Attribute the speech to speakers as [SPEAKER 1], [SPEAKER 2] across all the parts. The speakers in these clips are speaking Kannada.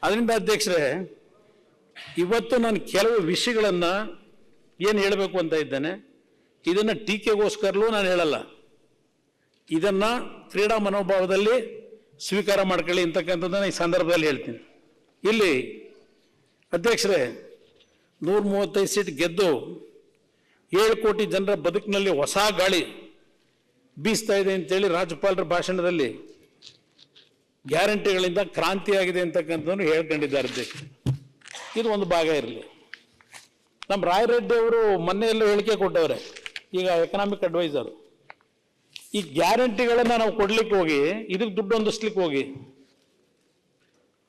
[SPEAKER 1] ಅದರಿಂದ ಅಧ್ಯಕ್ಷರೇ, ಇವತ್ತು ನಾನು ಕೆಲವು ವಿಷಯಗಳನ್ನು ಏನು ಹೇಳಬೇಕು ಅಂತ ಇದ್ದೇನೆ, ಇದನ್ನು ಟೀಕೆಗೋಸ್ಕರಲೂ ನಾನು ಹೇಳಲ್ಲ, ಇದನ್ನು ಕ್ರೀಡಾ ಮನೋಭಾವದಲ್ಲಿ ಸ್ವೀಕಾರ ಮಾಡ್ಕೊಳ್ಳಿ ಅಂತಕ್ಕಂಥದ್ದನ್ನು ಈ ಸಂದರ್ಭದಲ್ಲಿ ಹೇಳ್ತೀನಿ. ಇಲ್ಲಿ ಅಧ್ಯಕ್ಷರೇ, 135 ಸೀಟ್ ಗೆದ್ದು 7 ಕೋಟಿ ಜನರ ಬದುಕಿನಲ್ಲಿ ಹೊಸ ಗಾಳಿ ಬೀಸ್ತಾ ಇದೆ ಅಂತೇಳಿ ರಾಜ್ಯಪಾಲರ ಭಾಷಣದಲ್ಲಿ ಗ್ಯಾರಂಟಿಗಳಿಂದ ಕ್ರಾಂತಿಯಾಗಿದೆ ಅಂತಕ್ಕಂಥದ್ದನ್ನು ಹೇಳ್ಕೊಂಡಿದ್ದಾರೆ ಅಧ್ಯಕ್ಷ. ಇದು ಒಂದು ಭಾಗ ಇರಲಿ. ನಮ್ಮ ರಾಯರೆಡ್ಡಿ ಅವರು ಮೊನ್ನೆಯಲ್ಲೂ ಹೇಳಿಕೆ ಕೊಟ್ಟವ್ರೆ, ಈಗ ಎಕನಾಮಿಕ್ ಅಡ್ವೈಸರ್. ಈ ಗ್ಯಾರಂಟಿಗಳನ್ನು ನಾವು ಕೊಡ್ಲಿಕ್ಕೆ ಹೋಗಿ ಇದಕ್ಕೆ ದುಡ್ಡು ಹೊಂದಿಸ್ಲಿಕ್ಕೆ ಹೋಗಿ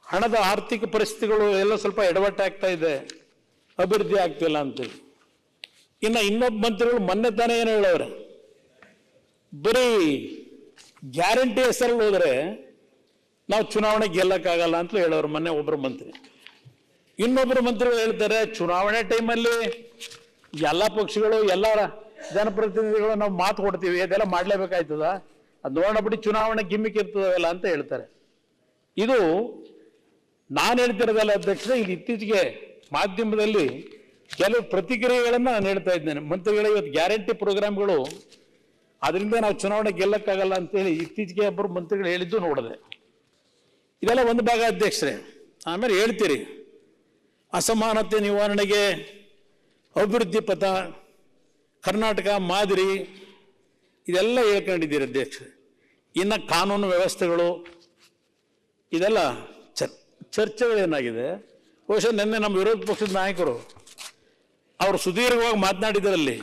[SPEAKER 1] ಹಣದ ಆರ್ಥಿಕ ಪರಿಸ್ಥಿತಿಗಳು ಎಲ್ಲ ಸ್ವಲ್ಪ ಎಡವಟ್ಟಾಗ್ತಾ ಇದೆ, ಅಭಿವೃದ್ಧಿ ಆಗ್ತಿಲ್ಲ ಅಂತೇಳಿ. ಇನ್ನು ಇನ್ನೊಬ್ಬ ಮಂತ್ರಿಗಳು ಮೊನ್ನೆ ತಾನೇ ಏನು ಹೇಳವ್ರೆ, ಬರೀ ಗ್ಯಾರಂಟಿ ಹೆಸರಲ್ಲಿ ಹೋದರೆ ನಾವು ಚುನಾವಣೆ ಗೆಲ್ಲಕ್ಕಾಗಲ್ಲ ಅಂತ ಹೇಳೋರು ಮೊನ್ನೆ ಒಬ್ಬರು ಮಂತ್ರಿ. ಇನ್ನೊಬ್ಬರು ಮಂತ್ರಿಗಳು ಹೇಳ್ತಾರೆ, ಚುನಾವಣೆ ಟೈಮಲ್ಲಿ ಎಲ್ಲ ಪಕ್ಷಗಳು ಎಲ್ಲ ಜನಪ್ರತಿನಿಧಿಗಳು ನಾವು ಮಾತು ಕೊಡ್ತೀವಿ, ಅದೆಲ್ಲ ಮಾಡಲೇಬೇಕಾಯ್ತದ, ಅದು ನೋಡೋಣ ಬಿಡಿ, ಚುನಾವಣೆ ಗಿಮ್ಮಿಕ್ ಇರ್ತದಲ್ಲ ಅಂತ ಹೇಳ್ತಾರೆ. ಇದು ನಾನು ಹೇಳ್ತಿರೋದಲ್ಲ ಅಧ್ಯಕ್ಷರೇ, ಇಲ್ಲಿ ಇತ್ತೀಚೆಗೆ ಮಾಧ್ಯಮದಲ್ಲಿ ಕೆಲವು ಪ್ರತಿಕ್ರಿಯೆಗಳನ್ನು ನಾನು ಹೇಳ್ತಾ ಇದ್ದೇನೆ. ಮಂತ್ರಿಗಳ ಇವತ್ತು ಗ್ಯಾರಂಟಿ ಪ್ರೋಗ್ರಾಮ್ಗಳು ಅದರಿಂದ ನಾವು ಚುನಾವಣೆ ಗೆಲ್ಲಕ್ಕಾಗಲ್ಲ ಅಂತೇಳಿ ಇತ್ತೀಚೆಗೆ ಒಬ್ಬರು ಮಂತ್ರಿಗಳು ಹೇಳಿದ್ದು ನೋಡಿದೆ. ಇದೆಲ್ಲ ಒಂದು ಭಾಗ ಅಧ್ಯಕ್ಷರೇ. ಆಮೇಲೆ ಹೇಳ್ತೀರಿ ಅಸಮಾನತೆ ನಿವಾರಣೆಗೆ ಅಭಿವೃದ್ಧಿ ಪಥ, ಕರ್ನಾಟಕ ಮಾದರಿ, ಇದೆಲ್ಲ ಹೇಳ್ಕೊಂಡಿದ್ದೀರಿ ಅಧ್ಯಕ್ಷರೇ. ಇನ್ನು ಕಾನೂನು ವ್ಯವಸ್ಥೆಗಳು, ಇದೆಲ್ಲ ಚರ್ಚೆಗಳೇನಾಗಿದೆ. ಬಹುಶಃ ನಿನ್ನೆ ನಮ್ಮ ವಿರೋಧ ಪಕ್ಷದ ನಾಯಕರು ಅವರು ಸುದೀರ್ಘವಾಗಿ ಮಾತನಾಡಿದರಲ್ಲಿ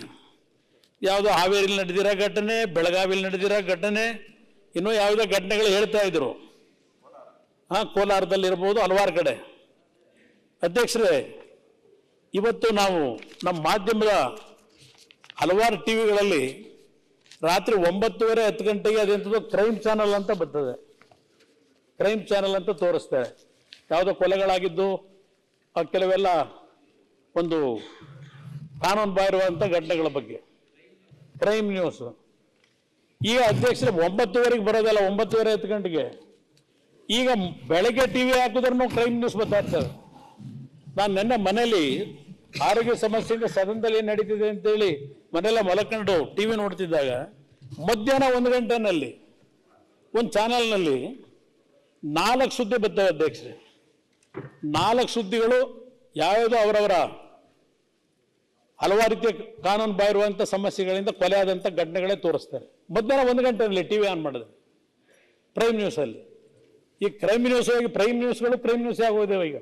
[SPEAKER 1] ಯಾವುದೋ ಹಾವೇರಿಯಲ್ಲಿ ನಡೆದಿರೋ ಘಟನೆ, ಬೆಳಗಾವಿಯಲ್ಲಿ ನಡೆದಿರೋ ಘಟನೆ, ಇನ್ನೂ ಯಾವುದೋ ಘಟನೆಗಳು ಹೇಳ್ತಾ ಇದ್ರು. ಕೋಲಾರದಲ್ಲಿರ್ಬೋದು, ಹಲವಾರು ಕಡೆ. ಅಧ್ಯಕ್ಷರೇ, ಇವತ್ತು ನಾವು ನಮ್ಮ ಮಾಧ್ಯಮದ ಹಲವಾರು ಟಿವಿಗಳಲ್ಲಿ ರಾತ್ರಿ 9:30 10 ಗಂಟೆಗೆ ಅದೆಂಥದ್ದು ಕ್ರೈಮ್ ಚಾನಲ್ ಅಂತ ಬರ್ತದೆ, ಕ್ರೈಮ್ ಚಾನಲ್ ಅಂತ ತೋರಿಸ್ತಾರೆ. ಯಾವುದೋ ಕೊಲೆಗಳಾಗಿದ್ದು ಕೆಲವೆಲ್ಲ ಒಂದು ಕಾನೂನು ಬಾಹಿರುವಂಥ ಘಟನೆಗಳ ಬಗ್ಗೆ ಕ್ರೈಮ್ ನ್ಯೂಸ್. ಈಗ ಅಧ್ಯಕ್ಷರೇ 9:30 ಬರೋದಲ್ಲ, 9:30 10 ಗಂಟೆಗೆ. ಈಗ ಬೆಳಗ್ಗೆ ಟಿವಿ ಹಾಕಿದ್ರೂ ಕ್ರೈಮ್ ನ್ಯೂಸ್ ಬರ್ತಾ ಇರ್ತದೆ. ನಾನು ನಿನ್ನೆ ಮನೇಲಿ ಆರೋಗ್ಯ ಸಮಸ್ಯೆಯಿಂದ ಸದನದಲ್ಲಿ ಏನು ನಡೀತಿದೆ ಅಂತೇಳಿ ಮನೆಯಲ್ಲ ಮಲಕೊಂಡು ಟಿವಿ ನೋಡ್ತಿದ್ದಾಗ ಮಧ್ಯಾಹ್ನ 1 ಗಂಟೆನಲ್ಲಿ ಒಂದು ಚಾನಲ್ನಲ್ಲಿ 4 ಸುದ್ದಿ ಬರ್ತವೆ ಅಧ್ಯಕ್ಷರೇ. 4 ಸುದ್ದಿಗಳು ಯಾವುದೋ ಅವರವರ ಹಲವಾರು ರೀತಿಯ ಕಾನೂನು ಬಾಹಿರುವಂಥ ಸಮಸ್ಯೆಗಳಿಂದ ಕೊಲೆ ಆದಂಥ ಘಟನೆಗಳೇ ತೋರಿಸ್ತಾರೆ. ಮಧ್ಯಾಹ್ನ 1 ಗಂಟೆಯಲ್ಲಿ ಟಿವಿ ಆನ್ ಮಾಡಿದ್ರೆ ಪ್ರೈಮ್ ನ್ಯೂಸಲ್ಲಿ. ಈ ಕ್ರೈಮ್ ನ್ಯೂಸ್ ಆಗಿ ಪ್ರೈಮ್ ನ್ಯೂಸ್ಗಳು ಪ್ರೈಮ್ ನ್ಯೂಸ್ ಆಗೋದೇವೆ. ಈಗ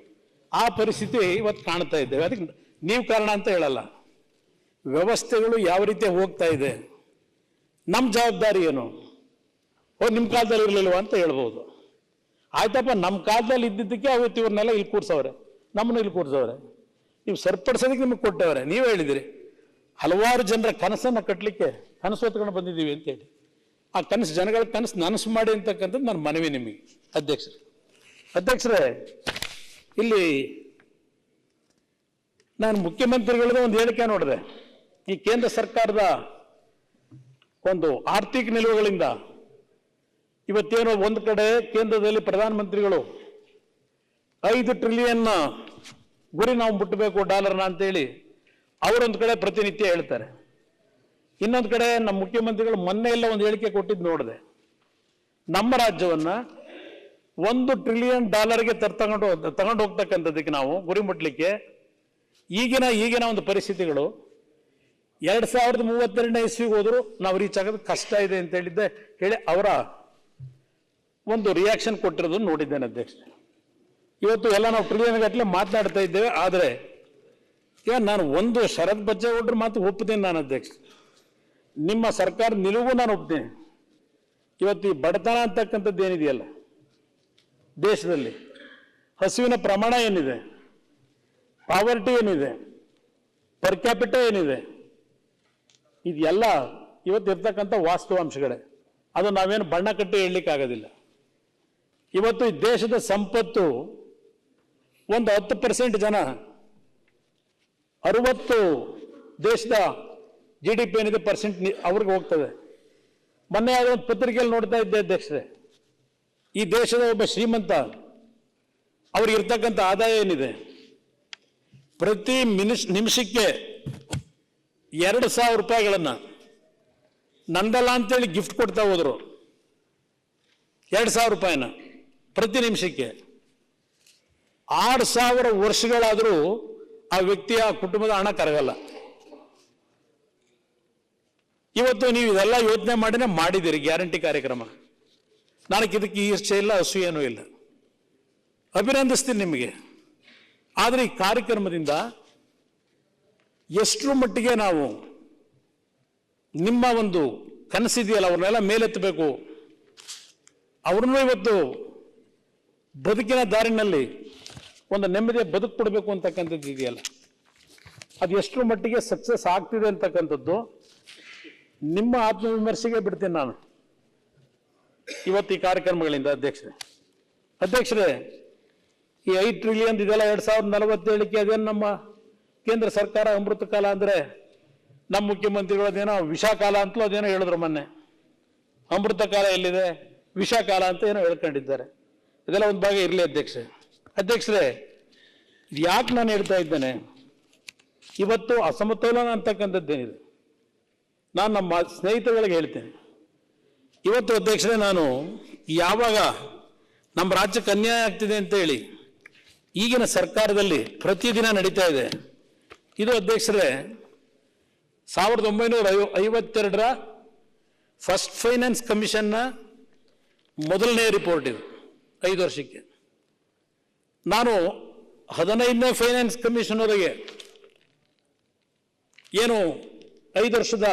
[SPEAKER 1] ಆ ಪರಿಸ್ಥಿತಿ ಇವತ್ತು ಕಾಣ್ತಾ ಇದ್ದೇವೆ. ಅದಕ್ಕೆ ನೀವು ಕಾರಣ ಅಂತ ಹೇಳಲ್ಲ, ವ್ಯವಸ್ಥೆಗಳು ಯಾವ ರೀತಿ ಹೋಗ್ತಾ ಇದೆ, ನಮ್ಮ ಜವಾಬ್ದಾರಿ ಏನು. ನಿಮ್ಮ ಕಾಲದಲ್ಲಿ ಇರಲಿಲ್ವ ಅಂತ ಹೇಳ್ಬೋದು. ಆಯ್ತಪ್ಪ, ನಮ್ಮ ಕಾಲದಲ್ಲಿ ಇದ್ದಿದ್ದಕ್ಕೆ ಅವತ್ತು ಇವ್ರನ್ನೆಲ್ಲ ಇಲ್ಲಿ ಕೂರ್ಸವ್ರೆ, ನಮ್ಮನ್ನು ಇಲ್ಲಿ ಕೂರ್ಸವ್ರೆ. ನೀವು ಸರಿಪಡಿಸೋದಕ್ಕೆ ನಿಮಗೆ ಕೊಟ್ಟವ್ರೆ. ನೀವು ಹೇಳಿದಿರಿ ಹಲವಾರು ಜನರ ಕನಸನ್ನು ಕಟ್ಟಲಿಕ್ಕೆ ಕನಸು ಹೊತ್ಕೊಂಡು ಬಂದಿದ್ದೀವಿ ಅಂತೇಳಿ. ಆ ಕನಸು ಜನಗಳ ಕನಸು ನನಸು ಮಾಡಿ ಅಂತಕ್ಕಂಥದ್ದು ನನ್ನ ಮನವಿ ನಿಮಗೆ ಅಧ್ಯಕ್ಷರೇ. ಇಲ್ಲಿ ನಾನು ಮುಖ್ಯಮಂತ್ರಿಗಳದ್ದು ಒಂದು ಹೇಳಿಕೆ ನೋಡಿದೆ. ಈ ಕೇಂದ್ರ ಸರ್ಕಾರದ ಒಂದು ಆರ್ಥಿಕ ನಿಲುವುಗಳಿಂದ ಇವತ್ತೇನೋ ಒಂದು ಕಡೆ ಕೇಂದ್ರದಲ್ಲಿ ಪ್ರಧಾನಮಂತ್ರಿಗಳು 5 ಟ್ರಿಲಿಯನ್ ಗುರಿ ನಾವು ಮುಟ್ಟಬೇಕು ಡಾಲರ್ನ ಅಂತೇಳಿ ಅವರೊಂದು ಕಡೆ ಪ್ರತಿನಿತ್ಯ ಹೇಳ್ತಾರೆ. ಇನ್ನೊಂದು ಕಡೆ ನಮ್ಮ ಮುಖ್ಯಮಂತ್ರಿಗಳು ಮೊನ್ನೆ ಎಲ್ಲ ಒಂದು ಹೇಳಿಕೆ ಕೊಟ್ಟಿದ್ದು ನೋಡಿದೆ. ನಮ್ಮ ರಾಜ್ಯವನ್ನ $1 ಟ್ರಿಲಿಯನ್ ತಗೊಂಡು ಹೋಗ್ತಕ್ಕಂಥದ್ದಕ್ಕೆ ನಾವು ಗುರಿ ಮುಟ್ಲಿಕ್ಕೆ ಈಗಿನ ಒಂದು ಪರಿಸ್ಥಿತಿಗಳು 2032ನೇ ಇಸ್ವಿಗೆ ಹೋದ್ರು ನಾವು ರೀಚ್ ಆಗೋದು ಕಷ್ಟ ಇದೆ ಅಂತ ಹೇಳಿ ಅವರ ಒಂದು ರಿಯಾಕ್ಷನ್ ಕೊಟ್ಟಿರೋದನ್ನು ನೋಡಿದ್ದೇನೆ ಅಧ್ಯಕ್ಷ. ಇವತ್ತು ಎಲ್ಲ ನಾವು ಟ್ರಿಲಿಯನ್ ಗಟ್ಟಲೆ ಮಾತನಾಡ್ತಾ ಇದ್ದೇವೆ. ಆದರೆ ಈಗ ನಾನು ಒಂದು ಶರತ್ ಬಚ್ಚೇಗೌಡರ ಮಾತು ಒಪ್ಪುತ್ತೇನೆ ನಾನು ಅಧ್ಯಕ್ಷ. ನಿಮ್ಮ ಸರ್ಕಾರ ನಿಲುವು ನಾನು ಒಪ್ತೀನಿ. ಇವತ್ತು ಈ ಬಡತನ ಅಂತಕ್ಕಂಥದ್ದು ಏನಿದೆಯಲ್ಲ ದೇಶದಲ್ಲಿ, ಹಸುವಿನ ಪ್ರಮಾಣ ಏನಿದೆ, ಪಾವರ್ಟಿ ಏನಿದೆ, ಪರ್ ಕ್ಯಾಪಿಟಲ್ ಏನಿದೆ, ಇದೆಲ್ಲ ಇವತ್ತು ಇರ್ತಕ್ಕಂಥ ವಾಸ್ತವಾಂಶಗಳೇ. ಅದು ನಾವೇನು ಬಣ್ಣ ಕಟ್ಟಿ ಹೇಳಲಿಕ್ಕಾಗೋದಿಲ್ಲ. ಇವತ್ತು ಈ ದೇಶದ ಸಂಪತ್ತು ಒಂದು 10% ಜನ 60 ದೇಶದ GDP ಏನಿದೆ ಪರ್ಸೆಂಟ್ ಅವ್ರಿಗೆ ಹೋಗ್ತದೆ. ಮೊನ್ನೆ ಯಾವುದೋ ಒಂದು ಪತ್ರಿಕೆಯಲ್ಲಿ ನೋಡ್ತಾ ಇದ್ದೆ ಅಧ್ಯಕ್ಷರೇ, ಈ ದೇಶದ ಒಬ್ಬ ಶ್ರೀಮಂತ ಅವ್ರಿಗೆ ಇರ್ತಕ್ಕಂಥ ಆದಾಯ ಏನಿದೆ, ಪ್ರತಿ ನಿಮಿಷಕ್ಕೆ 2,000 ರೂಪಾಯಿಗಳನ್ನು ನಂದಲ್ಲ ಅಂತೇಳಿ ಗಿಫ್ಟ್ ಕೊಡ್ತಾ ಹೋದ್ರು. 2,000 ರೂಪಾಯಿನ ಪ್ರತಿ ನಿಮಿಷಕ್ಕೆ. 6,000 ವರ್ಷಗಳಾದರೂ ಆ ವ್ಯಕ್ತಿಯ ಕುಟುಂಬದ ಹಣ ಕರಗಲ್ಲ. ಇವತ್ತು ನೀವು ಇದೆಲ್ಲ ಯೋಚನೆ ಮಾಡಿನೇ ಮಾಡಿದ್ದೀರಿ ಗ್ಯಾರಂಟಿ ಕಾರ್ಯಕ್ರಮ. ನನಗೆ ಇದಕ್ಕೆ ಈರ್ಷೆ ಇಲ್ಲ, ಅಸೂಯೆನೂ ಇಲ್ಲ, ಅಭಿನಂದಿಸ್ತೀನಿ ನಿಮಗೆ. ಆದರೆ ಈ ಕಾರ್ಯಕ್ರಮದಿಂದ ಎಷ್ಟರ ಮಟ್ಟಿಗೆ ನಾವು ನಿಮ್ಮ ಒಂದು ಕನಸಿದೆಯಲ್ಲ ಅವ್ರನ್ನೆಲ್ಲ ಮೇಲೆತ್ತಬೇಕು, ಅವ್ರನ್ನೂ ಇವತ್ತು ಬದುಕಿನ ದಾರಿನಲ್ಲಿ ಒಂದು ನೆಮ್ಮದಿಯ ಬದುಕು ಕೊಡಬೇಕು ಅಂತಕ್ಕಂಥದ್ದು ಇದೆಯಲ್ಲ, ಅದು ಎಷ್ಟರ ಮಟ್ಟಿಗೆ ಸಕ್ಸಸ್ ಆಗ್ತಿದೆ ಅಂತಕ್ಕಂಥದ್ದು ನಿಮ್ಮ ಆತ್ಮವಿಮರ್ಶೆಗೆ ಬಿಡ್ತೀನಿ ನಾನು ಇವತ್ತು ಈ ಕಾರ್ಯಕ್ರಮಗಳಿಂದ. ಅಧ್ಯಕ್ಷರೇ, ಈ 5 ಟ್ರಿಲಿಯನ್ ಇದೆಲ್ಲ 2047ಕ್ಕೆ ಅದೇನು ನಮ್ಮ ಕೇಂದ್ರ ಸರ್ಕಾರ ಅಮೃತ ಕಾಲ ಅಂದರೆ ನಮ್ಮ ಮುಖ್ಯಮಂತ್ರಿಗಳು ಅದೇನೋ ವಿಷಾಕಾಲ ಅಂತಲೂ ಅದೇನೋ ಹೇಳಿದ್ರು ಮೊನ್ನೆ. ಅಮೃತ ಕಾಲ ಎಲ್ಲಿದೆ, ವಿಷಾಕಾಲ ಅಂತ ಏನೋ ಹೇಳ್ಕೊಂಡಿದ್ದಾರೆ. ಇದೆಲ್ಲ ಒಂದು ಭಾಗ ಇರಲಿ ಅಧ್ಯಕ್ಷರೇ, ಇದು ಯಾಕೆ ನಾನು ಹೇಳ್ತಾ ಇದ್ದೇನೆ, ಇವತ್ತು ಅಸಮತೋಲನ ಅಂತಕ್ಕಂಥದ್ದೇನಿದೆ, ನಾನು ನಮ್ಮ ಸ್ನೇಹಿತರುಗಳಿಗೆ ಹೇಳ್ತೇನೆ. ಇವತ್ತು ಅಧ್ಯಕ್ಷರೇ, ನಾನು ಯಾವಾಗ ನಮ್ಮ ರಾಜ್ಯಕ್ಕೆ ಅನ್ಯಾಯ ಆಗ್ತಿದೆ ಅಂತೇಳಿ ಈಗಿನ ಸರ್ಕಾರದಲ್ಲಿ ಪ್ರತಿದಿನ ನಡೀತಾ ಇದೆ. ಇದು ಅಧ್ಯಕ್ಷರೇ 1952ರ ಫಸ್ಟ್ ಫೈನಾನ್ಸ್ ಕಮಿಷನ್ನ ಮೊದಲನೇ ರಿಪೋರ್ಟ್ ಇದು, 5 ವರ್ಷಕ್ಕೆ. ನಾನು 15ನೇ ಫೈನಾನ್ಸ್ ಕಮಿಷನ್ವರೆಗೆ ಏನು 5 ವರ್ಷದ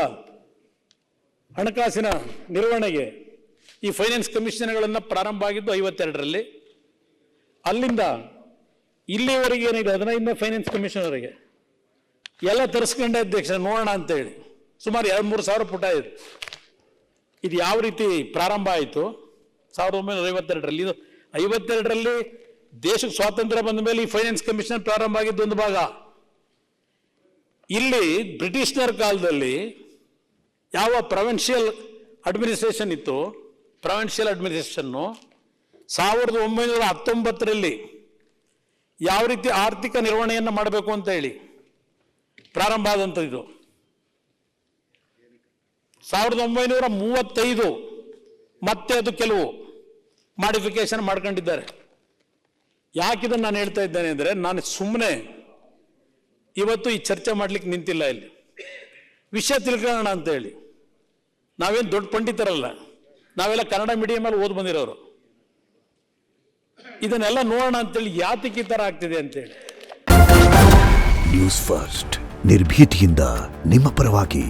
[SPEAKER 1] ಹಣಕಾಸಿನ ನಿರ್ವಹಣೆಗೆ ಈ ಫೈನಾನ್ಸ್ ಕಮಿಷನ್ಗಳನ್ನು ಪ್ರಾರಂಭ ಆಗಿದ್ದು 52ರಲ್ಲಿ. ಅಲ್ಲಿಂದ ಇಲ್ಲಿವರೆಗೆ ಏನಿದೆ 15ನೇ ಫೈನಾನ್ಸ್ ಕಮಿಷನ್ವರೆಗೆ ಎಲ್ಲ ತರಿಸ್ಕೊಂಡೆ ಅಧ್ಯಕ್ಷ, ನೋಡೋಣ ಅಂತೇಳಿ. ಸುಮಾರು 2-3 ಸಾವಿರ ಪುಟ ಇದೆ. ಇದು ಯಾವ ರೀತಿ ಪ್ರಾರಂಭ ಆಯಿತು 1952ರಲ್ಲಿ. ಇದು 52ರಲ್ಲಿ ದೇಶಕ್ಕೆ ಸ್ವಾತಂತ್ರ್ಯ ಬಂದ ಮೇಲೆ ಈ ಫೈನಾನ್ಸ್ ಕಮಿಷನ್ ಪ್ರಾರಂಭ ಆಗಿದ್ದು ಒಂದು ಭಾಗ. ಇಲ್ಲಿ ಬ್ರಿಟಿಷ್ನರ ಕಾಲದಲ್ಲಿ ಯಾವ ಪ್ರಾವಿನ್ಷಿಯಲ್ ಅಡ್ಮಿನಿಸ್ಟ್ರೇಷನ್ ಇತ್ತು, ಪ್ರಾವಿನ್ಷಿಯಲ್ ಅಡ್ಮಿನಿಸ್ಟ್ರೇಷನ್ನು 1919ರಲ್ಲಿ ಯಾವ ರೀತಿ ಆರ್ಥಿಕ ನಿರ್ವಹಣೆಯನ್ನು ಮಾಡಬೇಕು ಅಂತ ಹೇಳಿ ಪ್ರಾರಂಭ ಆದಂಥದ್ದು. 1935 ಮತ್ತೆ ಅದು ಕೆಲವು ಮಾಡಿಫಿಕೇಶನ್ ಮಾಡ್ಕೊಂಡಿದ್ದಾರೆ. ಯಾಕಿದನ್ನು ನಾನು ಹೇಳ್ತಾ ಇದ್ದೇನೆ ಅಂದರೆ, ನಾನು ಸುಮ್ಮನೆ ಇವತ್ತು ಈ ಚರ್ಚೆ ಮಾಡಲಿಕ್ಕೆ ನಿಂತಿಲ್ಲ. ಇಲ್ಲಿ ವಿಷಯ ತಿಳ್ಕೊಳ್ಳೋಣ ಅಂತೇಳಿ. ನಾವೇನು ದೊಡ್ಡ ಪಂಡಿತರಲ್ಲ, ನಾವೆಲ್ಲ ಕನ್ನಡ ಮೀಡಿಯಮಲ್ಲಿ ಓದಿ ಬಂದಿರೋರು. ಇದನ್ನೆಲ್ಲ ನೋಡೋಣ ಅಂತೇಳಿ ಯಾತಕ್ಕೆ ಈ ಥರ ಆಗ್ತಿದೆ ಅಂತೇಳಿ.
[SPEAKER 2] ನ್ಯೂಸ್ ಫಸ್ಟ್, ನಿರ್ಭೀತಿಯಿಂದ ನಿಮ್ಮ ಪರವಾಗಿ.